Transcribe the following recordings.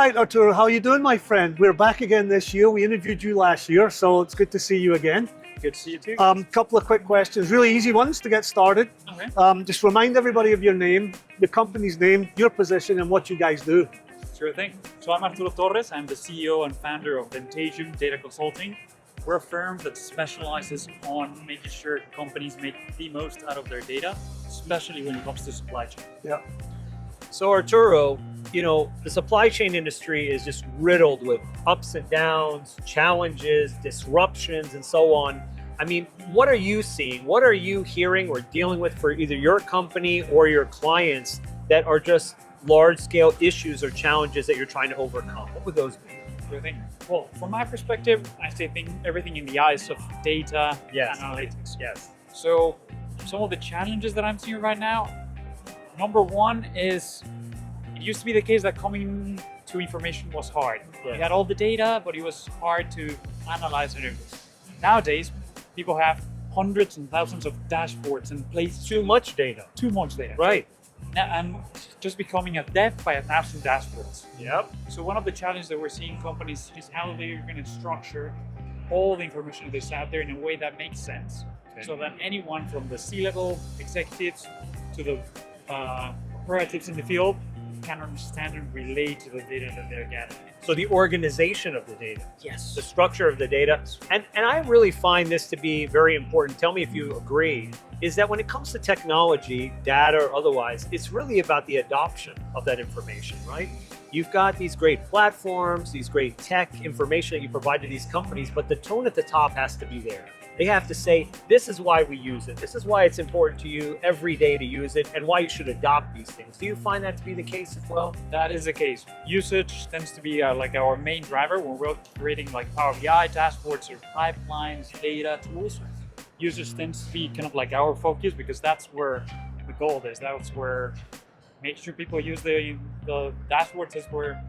right, Arturo, how you doing, my friend? We're back again this year. We interviewed you last year, so it's good to see you again. Good to see you too. Couple of quick questions, really easy ones to get started. Okay. Just remind everybody of your name, the company's name, your position, and what you guys do. Sure thing. So I'm Arturo Torres. I'm the CEO and founder of Ventagium Data Consulting. We're a firm that specializes on making sure companies make the most out of their data, especially when it comes to supply chain. Yeah. So Arturo, you know, the supply chain industry is just riddled with ups and downs, challenges, disruptions, and so on. I mean, what are you seeing? What are you hearing or dealing with for either your company or your clients that are just large-scale issues or challenges that you're trying to overcome? What would those be? Sure thing. Well, from my perspective, I say everything in the eyes of data Yes. and analytics. Yes. So some of the challenges that I'm seeing right now, number one is, it used to be the case that coming to information was hard. Yeah. We had all the data, but it was hard to analyze it. Nowadays, people have hundreds and thousands of dashboards in place. Too much data. Too much data. Right. And just becoming a death by 1,000 dashboards. Yep. So one of the challenges that we're seeing companies is how they're going to structure all the information that's out there in a way that makes sense. Okay. So that anyone from the C-level executives to the operatives in the field can understand and relate to the data that they're gathering. So the organization of the data. Yes. The structure of the data. And I really find this to be very important. Tell me if you agree, is that when it comes to technology, data or otherwise, it's really about the adoption of that information, right? You've got these great platforms, these great tech information that you provide to these companies, but the tone at the top has to be there. They have to say, this is why we use it. This is why it's important to you every day to use it and why you should adopt these things. Do you find that to be the case as well? That is the case. Usage tends to be like our main driver when we're creating like Power BI dashboards or pipelines, data tools. Usage tends to be kind of like our focus because that's where the goal is. That's where make sure people use the dashboards is where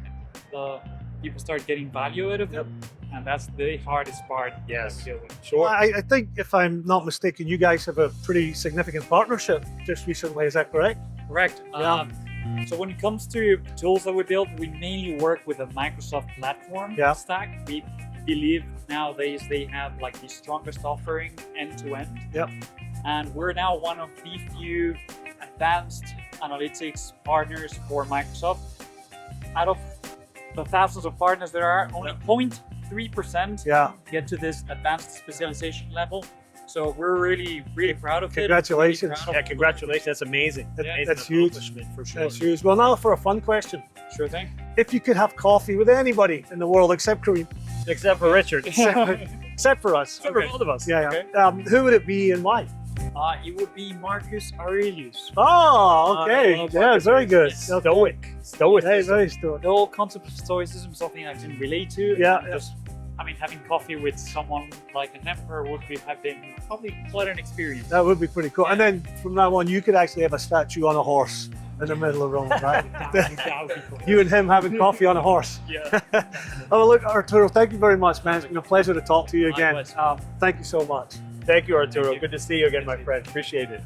the people start getting value out of them. And that's the hardest part. Yes. that we deal with. Sure. I think, if I'm not mistaken, you guys have a pretty significant partnership just recently, is that correct? Correct. Yeah. So when it comes to tools that we build, we mainly work with a Microsoft platform stack. We believe nowadays they have like the strongest offering end to end. Yep. And we're now one of the few advanced analytics partners for Microsoft. Out of the thousands of partners there are, only 0.3% get to this advanced specialization level. So we're really proud of Congratulations. it. Really proud of Congratulations. That's amazing. That's huge. For sure. That's huge. Well, now for a fun question. Sure thing. If you could have coffee with anybody in the world except Kareem, Except for Richard. except for us. For both of us. Yeah. Okay. Who would it be and why? It would be Marcus Aurelius. Oh, okay. love Yeah, Marcus very good. Aurelius. Stoic. Stoic. Hey, very stoic. The whole concept of stoicism is something I can relate to. Yeah. Just, I mean, having coffee with someone like an emperor would have been probably quite an experience. That would be pretty cool. And then from now on, you could actually have a statue on a horse in the middle of Rome, right? That would be cool. You and him having coffee on a horse. Yeah. Oh, look, Arturo, thank you very much, man. It's been a pleasure to talk to you again. Likewise. Thank you so much. Thank you, Arturo. Good to see you again, my friend. Appreciate it.